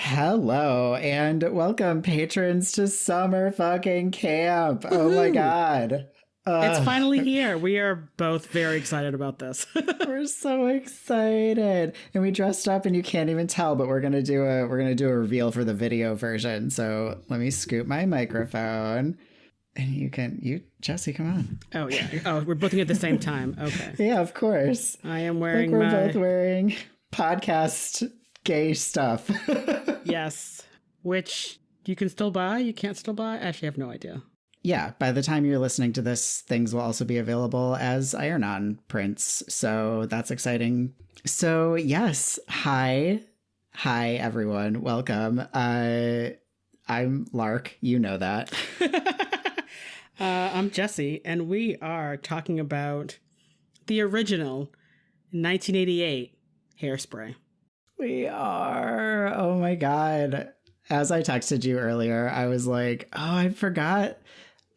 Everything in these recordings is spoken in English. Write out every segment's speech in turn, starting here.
Hello and welcome, patrons, to summer fucking camp. Oh my Woohoo! God. It's Uh, finally here. We are both very excited about this. we're so excited. And we dressed up and you can't even tell, but we're gonna do a reveal for the video version. So let me scoop my microphone. And Jesse, come on. Oh, yeah. Oh, we're both at the same time. Okay. Yeah, of course. I am Like wearing we're my... both wearing podcast gay stuff. Yes. Which you can still buy, you can't still buy. Actually, I have no idea. Yeah, by the time you're listening to this, things will also be available as iron-on prints. So that's exciting. So yes, hi everyone, welcome. I'm Lark, you know that. I'm Jesse, and we are talking about the original 1988 Hairspray. We are. Oh my God. As I texted you earlier, I was like, oh, I forgot.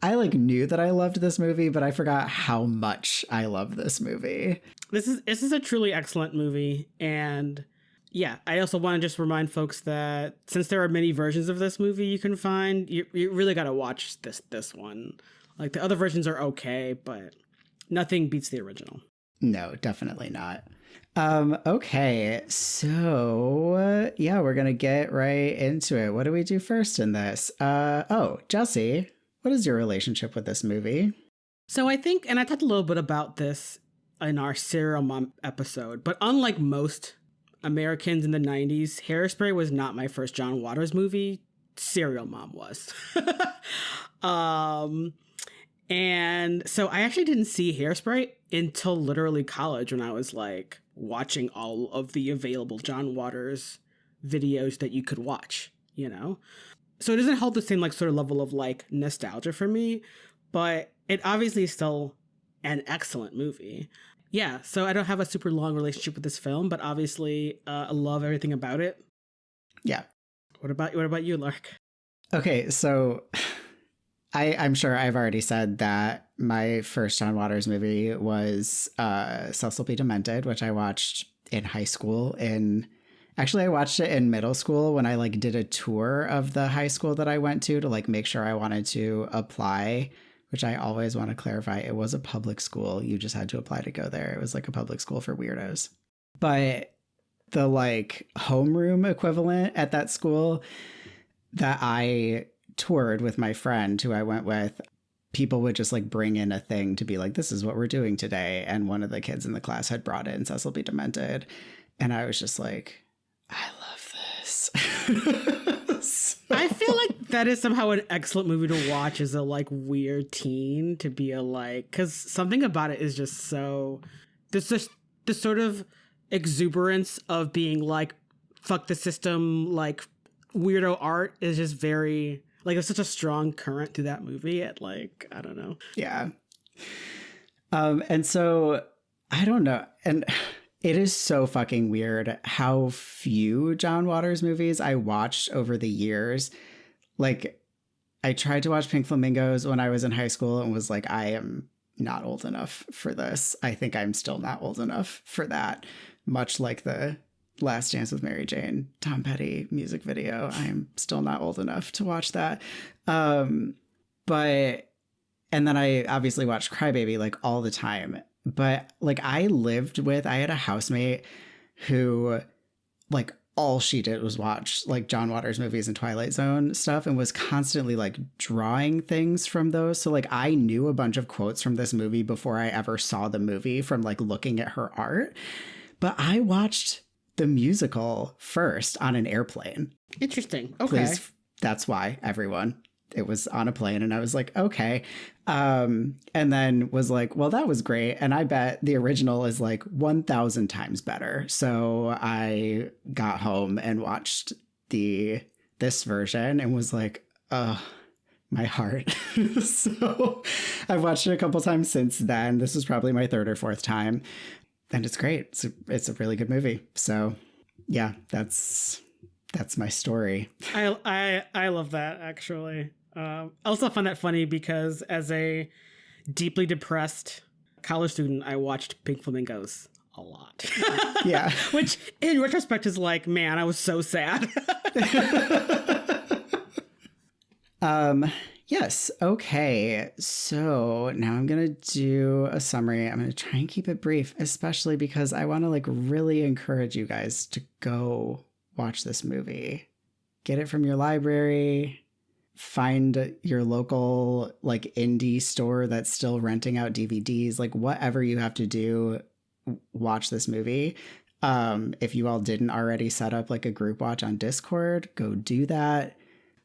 I knew that I loved this movie, but I forgot how much I love this movie. This is a truly excellent movie, and yeah, I also want to just remind folks that since there are many versions of this movie you can find, you really got to watch this one. Like, the other versions are okay, but nothing beats the original. No, definitely not. Okay, so yeah, we're gonna get right into it. What do we do first in this? Jesse, what is your relationship with this movie? So I think, and I talked a little bit about this in our Serial Mom episode, but unlike most Americans in the 90s, Hairspray was not my first John Waters movie. Serial Mom was. And so I actually didn't see Hairspray until literally college, when I was watching all of the available John Waters videos that you could watch, you know? So it doesn't hold the same sort of level of nostalgia for me, but it obviously is still an excellent movie. Yeah, so I don't have a super long relationship with this film, but obviously I love everything about it. Yeah. What about you, Lark? Okay, so I'm sure I've already said that my first John Waters movie was Cecil B. Demented, which I watched in high school. Actually, I watched it in middle school when I did a tour of the high school that I went to make sure I wanted to apply, which I always want to clarify. It was a public school. You just had to apply to go there. It was a public school for weirdos. But the homeroom equivalent at that school that I toured with my friend who I went with, people would just bring in a thing to be this is what we're doing today. And one of the kids in the class had brought in Cecil B. Demented. And I was just like, I love this. So... I feel like that is somehow an excellent movie to watch as a weird teen, to be because something about it is just so, this sort of exuberance of being fuck the system, weirdo art is just very, there's such a strong current through that movie at I don't know. Yeah. And so I don't know. And it is so fucking weird how few John Waters movies I watched over the years. I tried to watch Pink Flamingos when I was in high school and was I am not old enough for this. I think I'm still not old enough for that. Much like the Last Dance with Mary Jane, Tom Petty music video. I am still not old enough to watch that. And then I obviously watched Crybaby all the time. But I had a housemate who all she did was watch John Waters movies and Twilight Zone stuff, and was constantly drawing things from those. So I knew a bunch of quotes from this movie before I ever saw the movie from looking at her art. But I watched the musical first on an airplane. Interesting. Okay. Please, that's why, everyone. It was on a plane, and I was okay. And then was well, that was great. And I bet the original is 1,000 times better. So I got home and watched this version and was my heart. So I've watched it a couple times since then. This is probably my third or fourth time. And it's great. It's a really good movie. So yeah, that's my story. I love that, actually. I also find that funny because as a deeply depressed college student, I watched Pink Flamingos a lot. Yeah. Which in retrospect is like, man, I was so sad. Yes. Okay. So now I'm going to do a summary. I'm going to try and keep it brief, especially because I want to like really encourage you guys to go watch this movie. Get it from your library. Find your local like indie store that's still renting out DVDs, like whatever you have to do, watch this movie. If you all didn't already set up like a group watch on Discord, go do that.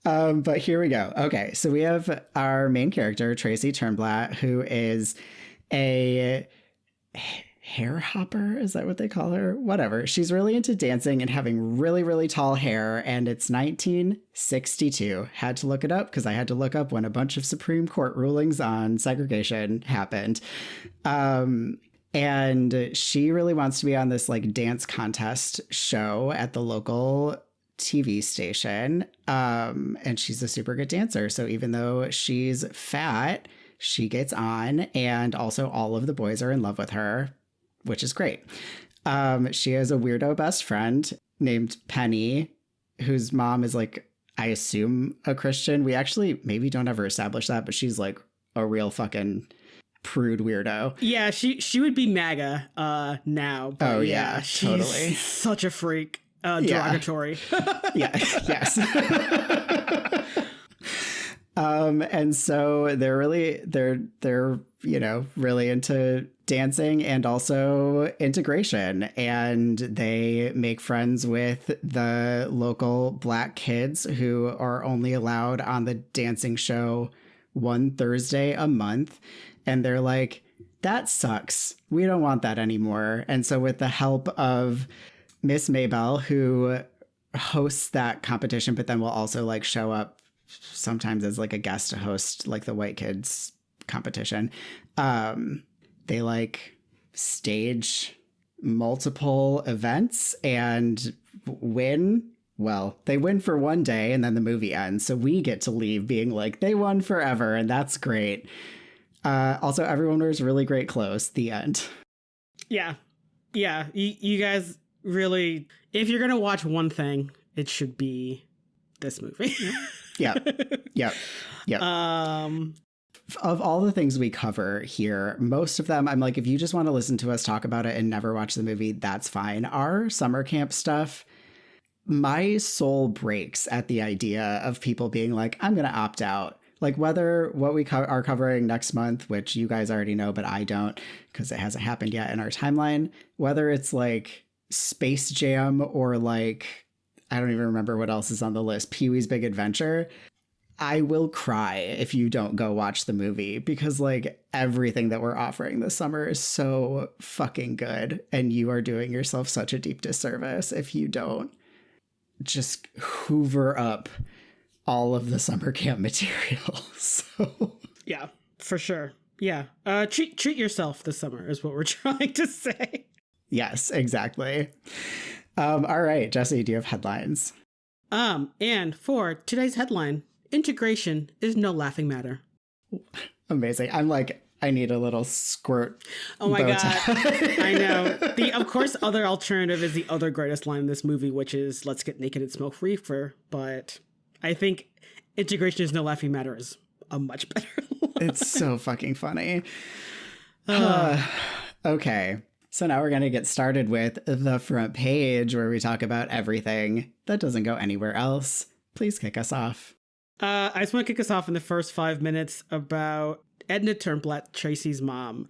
But here we go. Okay, so we have our main character, Tracy Turnblatt, who is a hair hopper. Is that what they call her? Whatever. She's really into dancing and having really, really tall hair. And it's 1962. Had to look it up because I had to look up when a bunch of Supreme Court rulings on segregation happened. And she really wants to be on this like dance contest show at the local TV station. And she's a super good dancer. So even though she's fat, she gets on, and also all of the boys are in love with her, which is great. She has a weirdo best friend named Penny, whose mom is like, I assume, a Christian. We actually maybe don't ever establish that, but she's like a real fucking prude weirdo. Yeah, she would be MAGA now. But yeah, she's totally such a freak. Derogatory. Yeah. Yes. And so they're really into dancing and also integration, and they make friends with the local Black kids who are only allowed on the dancing show one Thursday a month. And they're like, that sucks. We don't want that anymore. And so with the help of Miss Maybell, who hosts that competition, but then will also like show up sometimes as like a guest to host like the white kids competition. They like stage multiple events and win. Well, they win for one day and then the movie ends. So we get to leave being like, they won forever. And that's great. Also, everyone wears really great clothes. The end. Yeah. Yeah. You guys really, if you're going to watch one thing, it should be this movie. Yeah. Of all the things we cover here, most of them, I'm like, if you just want to listen to us talk about it and never watch the movie, that's fine. Our summer camp stuff, my soul breaks at the idea of people being like, I'm going to opt out. Like whether what we are covering next month, which you guys already know, but I don't because it hasn't happened yet in our timeline, whether it's like Space Jam or like, I don't even remember what else is on the list, Pee-wee's Big Adventure, I will cry if you don't go watch the movie because like everything that we're offering this summer is so fucking good. And you are doing yourself such a deep disservice if you don't just hoover up all of the summer camp material. So yeah, for sure. Yeah. Treat yourself this summer is what we're trying to say. Yes, exactly. All right, Jesse, do you have headlines? And for today's headline, integration is no laughing matter. Amazing. I'm like, I need a little squirt. Oh my God. I know. The, of course, other alternative is the other greatest line in this movie, which is let's get naked and smoke reefer. But I think integration is no laughing matter is a much better line. It's so fucking funny. Okay. So now we're going to get started with the front page where we talk about everything that doesn't go anywhere else. Please kick us off. I just want to kick us off in the first 5 minutes about Edna Turnblatt, Tracy's mom,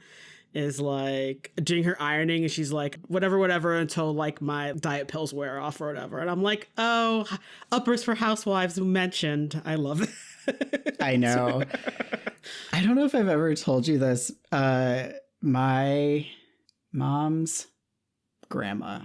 is like doing her ironing and she's like, whatever, until like my diet pills wear off or whatever. And I'm like, oh, uppers for housewives mentioned. I love it. I know. I don't know if I've ever told you this. My mom's grandma,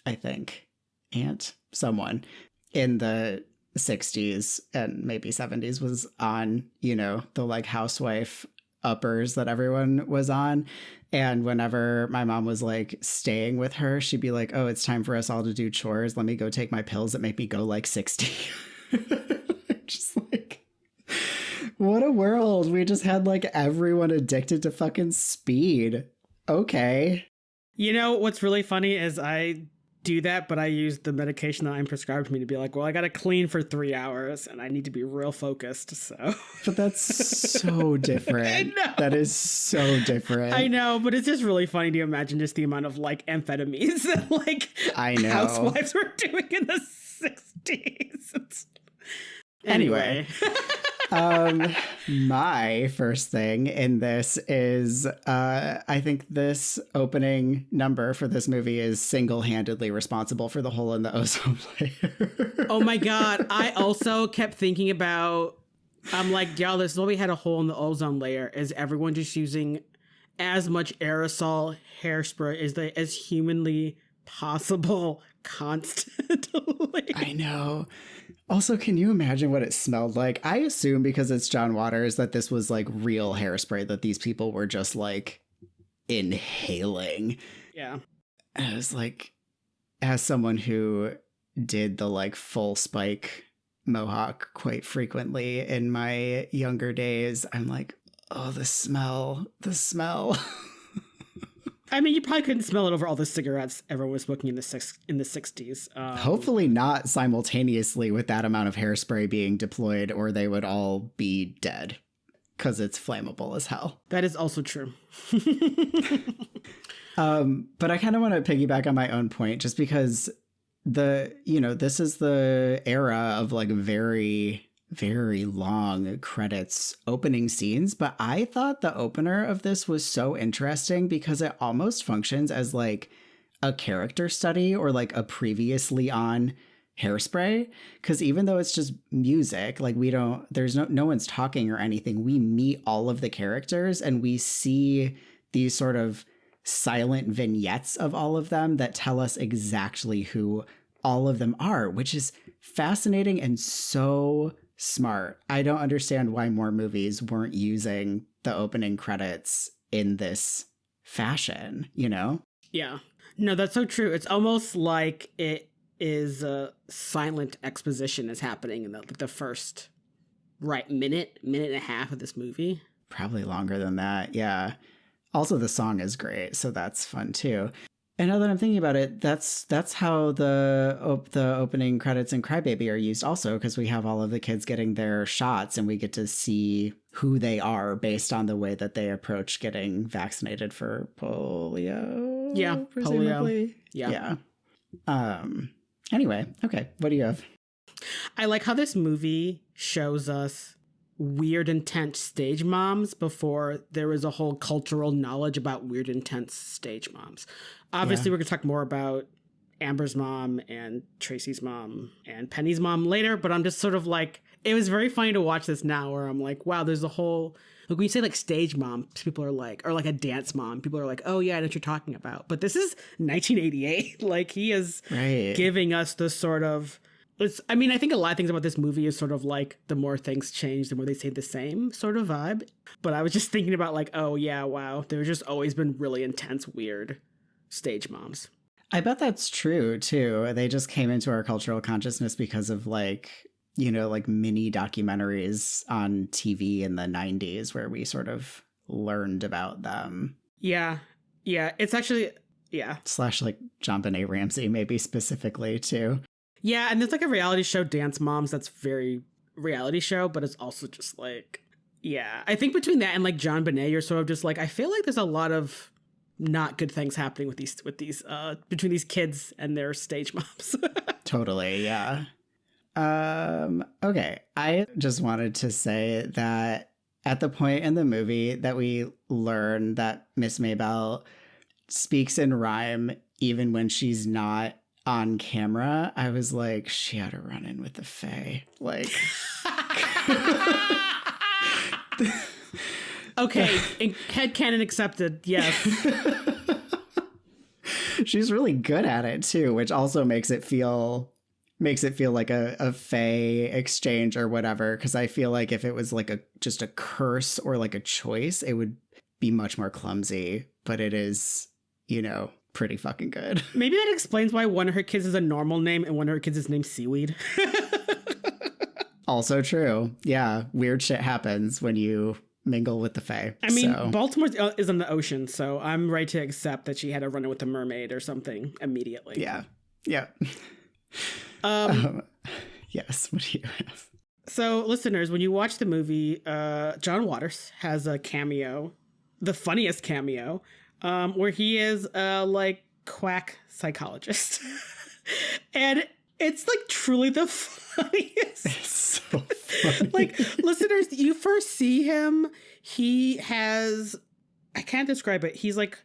I think, aunt, someone in the 60s and maybe 70s was on, the like housewife uppers that everyone was on. And whenever my mom was like staying with her, she'd be like, oh, it's time for us all to do chores. Let me go take my pills that make me go like 60. Just like, what a world. We just had like everyone addicted to fucking speed. Okay. You know, what's really funny is I do that, but I use the medication that I'm prescribed to me to be like, well, I got to clean for 3 hours and I need to be real focused. So, But that's so different. I know. That is so different. I know, but it's just really funny to imagine just the amount of like amphetamines that like I know. housewives were doing in the 60s. Anyway. My first thing in this is I think this opening number for this movie is single-handedly responsible for the hole in the ozone layer. Oh my God. I also kept thinking about, I'm like, y'all, this is why we had a hole in the ozone layer, is everyone just using as much aerosol hairspray as humanly possible constantly. I know. Also, can you imagine what it smelled like? I assume because it's John Waters that this was like real hairspray that these people were just like inhaling. Yeah. And it was like, as someone who did the like full spike mohawk quite frequently in my younger days, I'm like, oh, the smell. I mean, you probably couldn't smell it over all the cigarettes everyone was smoking in the 60s. Hopefully not simultaneously with that amount of hairspray being deployed, or they would all be dead because it's flammable as hell. That is also true. But I kind of want to piggyback on my own point, just because this is the era of like very, very long credits opening scenes, but I thought the opener of this was so interesting because it almost functions as like a character study or like a previously on Hairspray, because even though it's just music, like there's no one's talking or anything, we meet all of the characters and we see these sort of silent vignettes of all of them that tell us exactly who all of them are, which is fascinating and so smart. I don't understand why more movies weren't using the opening credits in this fashion, you know? Yeah. No, that's so true. It's almost like it is a silent exposition is happening in the first minute and a half of this movie. Probably longer than that, yeah. Also, the song is great, so that's fun too. And now that I'm thinking about it, that's how the opening credits in Crybaby are used also, because we have all of the kids getting their shots and we get to see who they are based on the way that they approach getting vaccinated for polio. Yeah, presumably. Polio. Yeah. Anyway, okay, what do you have? I like how this movie shows us weird, intense stage moms before there was a whole cultural knowledge about weird, intense stage moms. Obviously, we're going to talk more about Amber's mom and Tracy's mom and Penny's mom later, but I'm just sort of like, it was very funny to watch this now where I'm like, wow, there's a whole, like when you say like stage mom, people are like, or like a dance mom, people are like, oh yeah, I know what you're talking about. But this is 1988. Like he is giving us the sort of, I think a lot of things about this movie is sort of like the more things change, the more they stay the same sort of vibe. But I was just thinking about like, oh yeah, wow, there's just always been really intense, weird stage moms. I bet that's true too. They just came into our cultural consciousness because of like, like mini documentaries on TV in the 90s where we sort of learned about them. Yeah. Yeah. It's actually, yeah. / like JonBenet Ramsey maybe specifically too. Yeah, and there's like a reality show, Dance Moms, that's very reality show, but it's also just like, yeah. I think between that and like JonBenet, you're sort of just like, I feel like there's a lot of not good things happening with these between these kids and their stage moms. Totally, yeah. Okay, I just wanted to say that at the point in the movie that we learn that Miss Maybelle speaks in rhyme even when she's not on camera, I was like, she had to run in with the Fae. Like, okay, headcanon accepted. Yes, she's really good at it too, which also makes it feel like a Fae exchange or whatever. Because I feel like if it was like just a curse or like a choice, it would be much more clumsy. But it is, pretty fucking good. Maybe that explains why one of her kids is a normal name and one of her kids is named Seaweed. Also true. Yeah. Weird shit happens when you mingle with the Fae. I mean, so. Baltimore is on the ocean, so I'm ready to accept that she had a run-in with a mermaid or something immediately. Yeah. Yeah. Yes. What do you have? So, listeners, when you watch the movie, John Waters has a cameo, the funniest cameo, where he is like quack psychologist. And it's like truly the funniest. It's so funny. Like, listeners, you first see him, he has, I can't describe it. He's like,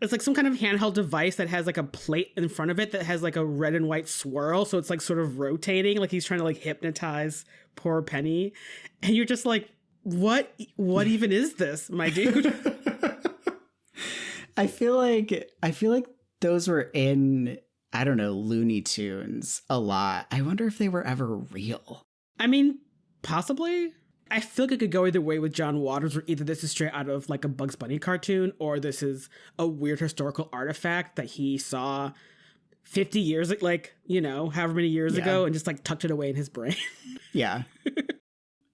it's like some kind of handheld device that has like a plate in front of it that has like a red and white swirl. So it's like sort of rotating, like he's trying to like hypnotize poor Penny. And you're just like, what even is this, my dude? I feel like those were in, I don't know, Looney Tunes a lot. I wonder if they were ever real. I mean, possibly. I feel like it could go either way with John Waters, where either this is straight out of like a Bugs Bunny cartoon, or this is a weird historical artifact that he saw 50 years, like, you know, however many years ago, and just like tucked it away in his brain. Yeah.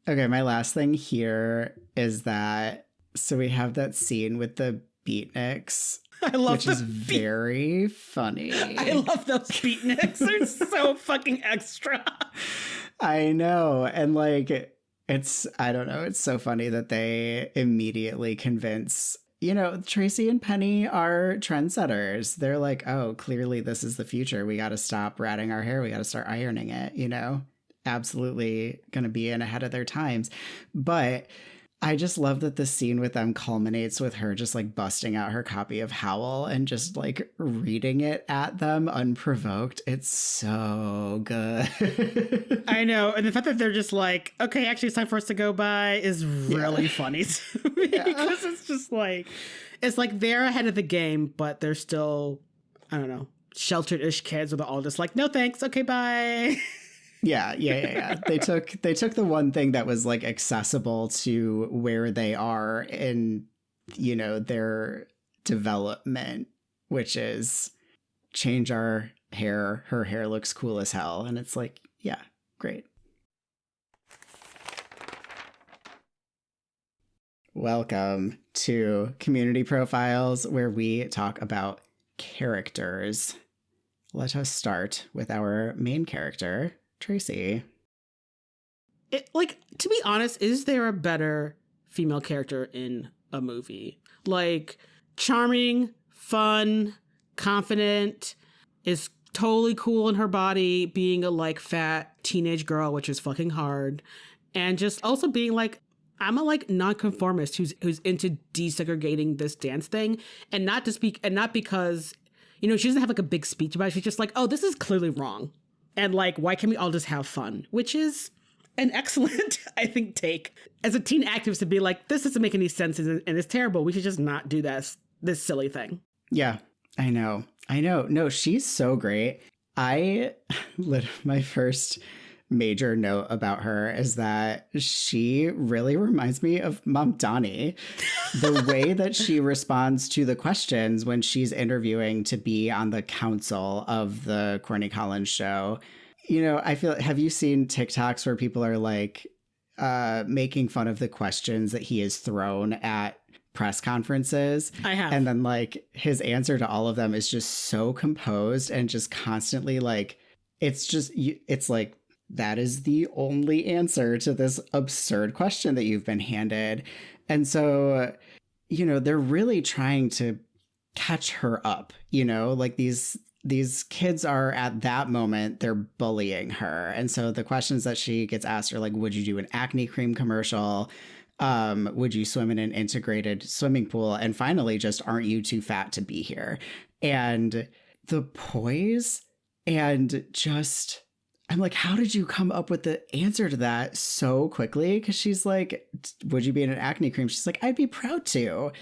Okay, my last thing here is that, so we have that scene with the beatniks. I love which is very funny. I love those beatniks. They're so fucking extra. I know. And like, I don't know, it's so funny that they immediately convince, you know, Tracy and Penny are trendsetters. They're like, oh, clearly this is the future. We got to stop ratting our hair. We got to start ironing it, you know? Absolutely going to be in ahead of their times. But I just love that the scene with them culminates with her just like busting out her copy of Howl and just like reading it at them unprovoked. It's so good. I know. And the fact that they're just like, okay, actually it's time for us to go by is really funny to me. Because it's just like, it's like they're ahead of the game, but they're still, I don't know, sheltered-ish kids where they're all just like, no thanks, okay, bye. Yeah. They took the one thing that was like accessible to where they are in, you know, their development, which is change our hair. Her hair looks cool as hell. And it's like, yeah, great. Welcome to Community Profiles, where we talk about characters. Let us start with our main character, Tracy. Like, to be honest, is there a better female character in a movie? Like, charming, fun, confident, is totally cool in her body, being a like fat teenage girl, which is fucking hard, and just also being like, I'm a like nonconformist who's into desegregating this dance thing, and not because, you know, she doesn't have like a big speech about it. She's just like, oh, this is clearly wrong. And like, why can't we all just have fun? Which is an excellent, I think, take as a teen activist to be like, this doesn't make any sense and it's terrible. We should just not do this silly thing. Yeah, I know. No, she's so great. My first major note about her is that she really reminds me of Mom Donnie. The way that she responds to the questions when she's interviewing to be on the council of the Corny Collins show. You know, have you seen TikToks where people are like making fun of the questions that he has thrown at press conferences? I have. And then like his answer to all of them is just so composed and just constantly like, it's like, that is the only answer to this absurd question that you've been handed. And so, you know, they're really trying to catch her up, you know, like these kids are at that moment, they're bullying her. And so the questions that she gets asked are like, would you do an acne cream commercial? Would you swim in an integrated swimming pool? And finally, just, aren't you too fat to be here? And the poise and just, I'm like, how did you come up with the answer to that so quickly? Because she's like, would you be in an acne cream? She's like, I'd be proud to.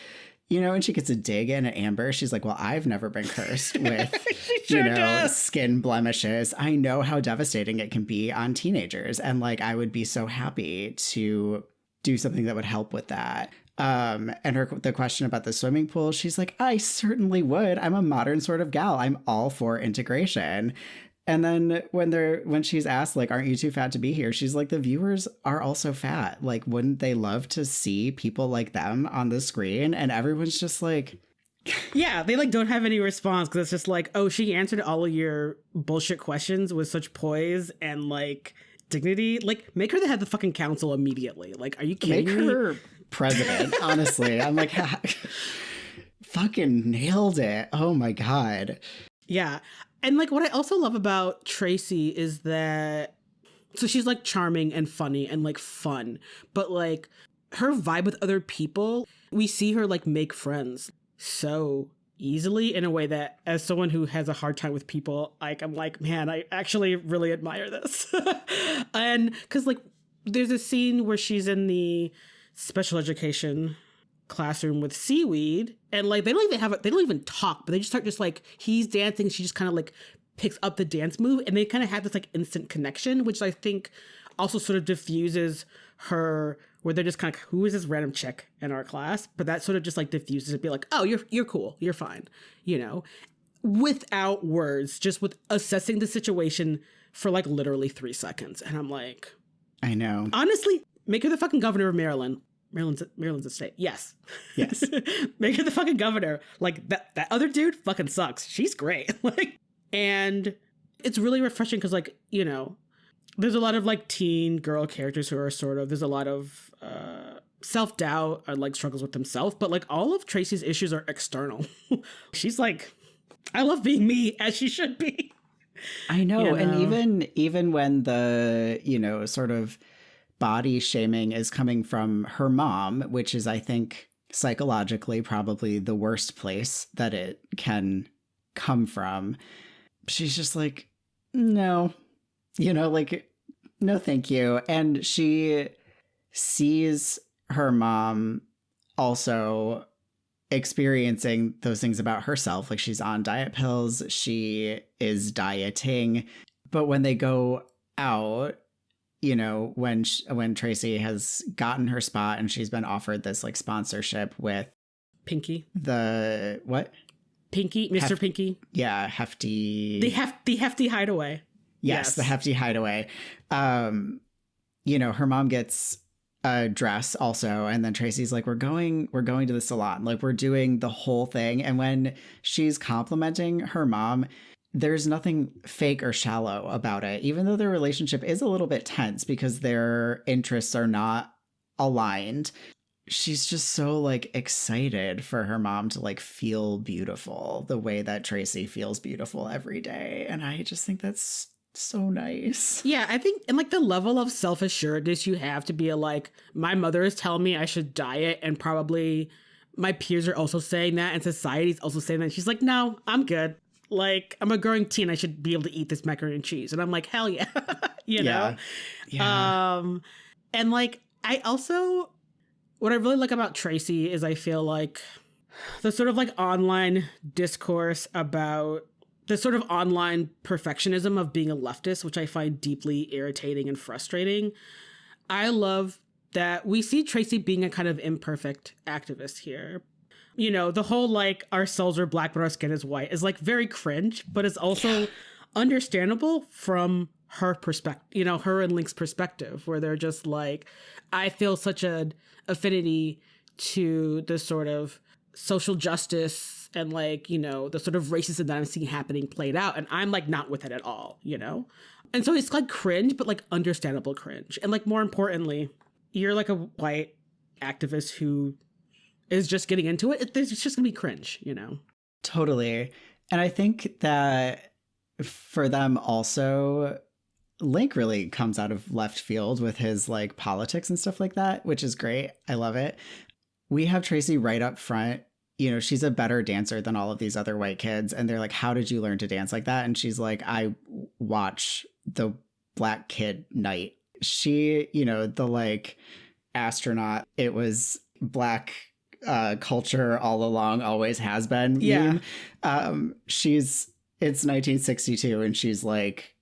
You know, and she gets a dig in at Amber. She's like, well, I've never been cursed with, skin blemishes. I know how devastating it can be on teenagers. And like, I would be so happy to do something that would help with that. And the question about the swimming pool, she's like, I certainly would. I'm a modern sort of gal. I'm all for integration. And then when she's asked, like, aren't you too fat to be here? She's like, the viewers are also fat. Like, wouldn't they love to see people like them on the screen? And everyone's just like, yeah, they like don't have any response because it's just like, oh, she answered all of your bullshit questions with such poise and like dignity. Like, make her the head of the fucking council immediately. Like, are you kidding me? make her president. Honestly, I'm like, fucking nailed it. Oh my God. Yeah. And like what I also love about Tracy is that so she's like charming and funny and like fun, but like her vibe with other people, we see her like make friends so easily in a way that as someone who has a hard time with people, like I'm like, man, I actually really admire this. And because like there's a scene where she's in the special education classroom with Seaweed, and like they don't even talk, but they just start just like he's dancing, she just kind of like picks up the dance move, and they kind of have this like instant connection, which I think also sort of diffuses her, where they're just kind of, who is this random chick in our class? But that sort of just like diffuses it, be like, oh, you're cool, you're fine, you know, without words, just with assessing the situation for like literally 3 seconds. And I'm like, I know, honestly, make her the fucking governor of Maryland. Maryland's a state. Yes. Yes. Make her the fucking governor. Like that other dude fucking sucks. She's great. Like, and it's really refreshing because like, you know, there's a lot of like teen girl characters who are sort of, there's a lot of self-doubt or like struggles with themselves, but like all of Tracy's issues are external. She's like, I love being me, as she should be. I know. You know? And even when the, you know, sort of body shaming is coming from her mom, which is, I think, psychologically probably the worst place that it can come from, she's just like, no, you know, like, no, thank you. And she sees her mom also experiencing those things about herself. Like, she's on diet pills, she is dieting, but when they go out, you know, when Tracy has gotten her spot and she's been offered this like sponsorship with Pinky, the what? Pinky, Mr. Pinky. Yeah, Hefty. The Hefty Hideaway. Yes, the Hefty Hideaway. You know, her mom gets a dress also, and then Tracy's like, we're going to the salon, like we're doing the whole thing. And when she's complimenting her mom, there's nothing fake or shallow about it, even though their relationship is a little bit tense because their interests are not aligned. She's just so like excited for her mom to like feel beautiful the way that Tracy feels beautiful every day. And I just think that's so nice. Yeah, I think, and like the level of self-assuredness you have to be like, my mother is telling me I should diet, and probably my peers are also saying that, and society's also saying that. She's like, no, I'm good. Like, I'm a growing teen, I should be able to eat this macaroni and cheese. And I'm like, hell yeah. You know? Yeah. And like, I also, what I really like about Tracy is I feel like the sort of like online discourse about the sort of online perfectionism of being a leftist, which I find deeply irritating and frustrating. I love that we see Tracy being a kind of imperfect activist here. You know, the whole like our souls are black but our skin is white is like very cringe, but it's also understandable from her perspective, you know, her and Link's perspective, where they're just like, I feel such an affinity to the sort of social justice and like, you know, the sort of racism that I'm seeing happening played out. And I'm like not with it at all, you know? And so it's like cringe, but like understandable cringe. And like more importantly, you're like a white activist who is just getting into it. It's just gonna be cringe, you know? Totally. And I think that for them also, Link really comes out of left field with his like politics and stuff like that, which is great. I love it. We have Tracy right up front. You know, she's a better dancer than all of these other white kids. And they're like, how did you learn to dance like that? And she's like, I watch the Black Kid Night. She, you know, the like astronaut, it was Black culture all along, always has been. Yeah. It's 1962 and she's like